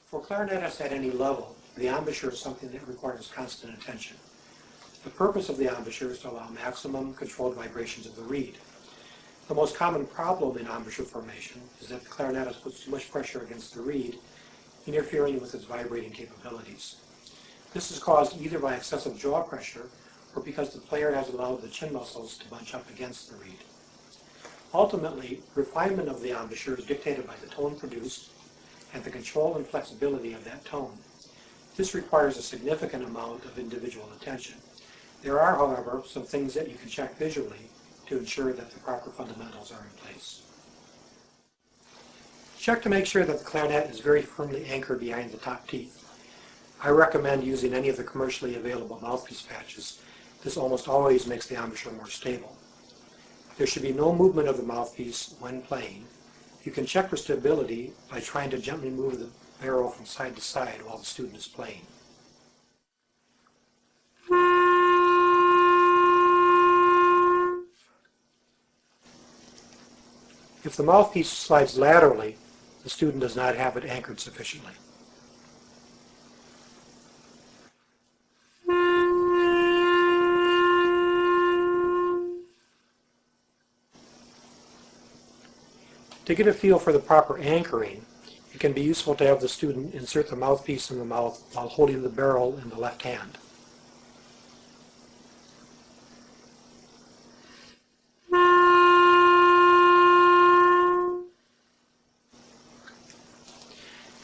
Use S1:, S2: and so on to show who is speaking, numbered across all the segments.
S1: For clarinetists at any level, the embouchure is something that requires constant attention. The purpose of the embouchure is to allow maximum controlled vibrations of the reed. The most common problem in embouchure formation is that the clarinetist puts too much pressure against the reed, interfering with its vibrating capabilities. This is caused either by excessive jaw pressure or because the player has allowed the chin muscles to bunch up against the reed. Ultimately, refinement of the embouchure is dictated by the tone produced and the control and flexibility of that tone. This requires a significant amount of individual attention. There are, however, some things that you can check visually to ensure that the proper fundamentals are in place. Check to make sure that the clarinet is very firmly anchored behind the top teeth. I recommend using any of the commercially available mouthpiece patches. This almost always makes the embouchure more stable. There should be no movement of the mouthpiece when playing. You can check for stability by trying to gently move the barrel from side to side while the student is playing. If the mouthpiece slides laterally, the student does not have it anchored sufficiently. To get a feel for the proper anchoring, it can be useful to have the student insert the mouthpiece in the mouth while holding the barrel in the left hand.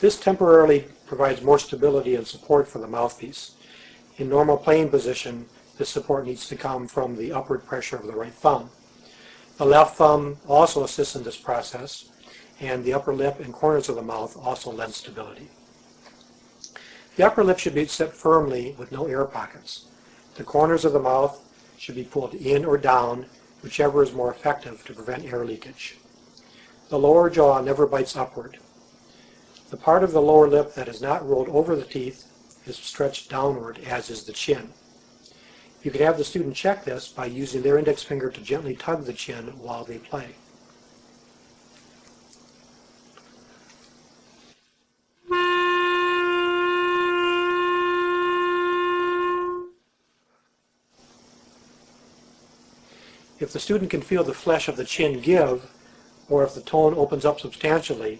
S1: This temporarily provides more stability and support for the mouthpiece. In normal playing position, this support needs to come from the upward pressure of the right thumb. The left thumb also assists in this process, and the upper lip and corners of the mouth also lend stability. The upper lip should be set firmly with no air pockets. The corners of the mouth should be pulled in or down, whichever is more effective to prevent air leakage. The lower jaw never bites upward. The part of the lower lip that is not rolled over the teeth is stretched downward, as is the chin. You can have the student check this by using their index finger to gently tug the chin while they play. If the student can feel the flesh of the chin give, or if the tone opens up substantially,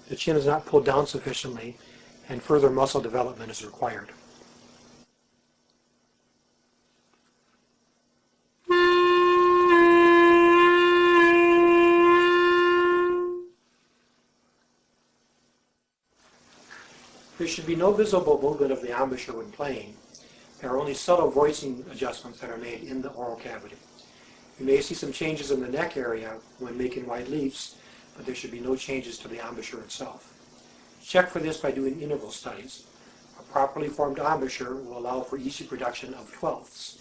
S1: the chin is not pulled down sufficiently, and further muscle development is required. There should be no visible movement of the embouchure when playing. There are only subtle voicing adjustments that are made in the oral cavity. You may see some changes in the neck area when making wide leaps, but there should be no changes to the embouchure itself. Check for this by doing interval studies. A properly formed embouchure will allow for easy production of twelfths.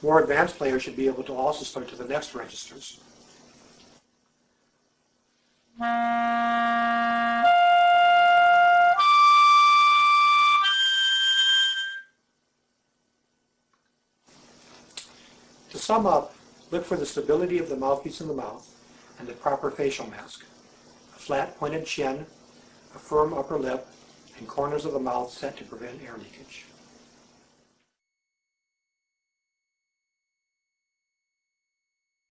S1: More advanced players should be able to also start to the next registers. To sum up, look for the stability of the mouthpiece in the mouth and the proper facial mask. A flat pointed chin, a firm upper lip, and corners of the mouth set to prevent air leakage.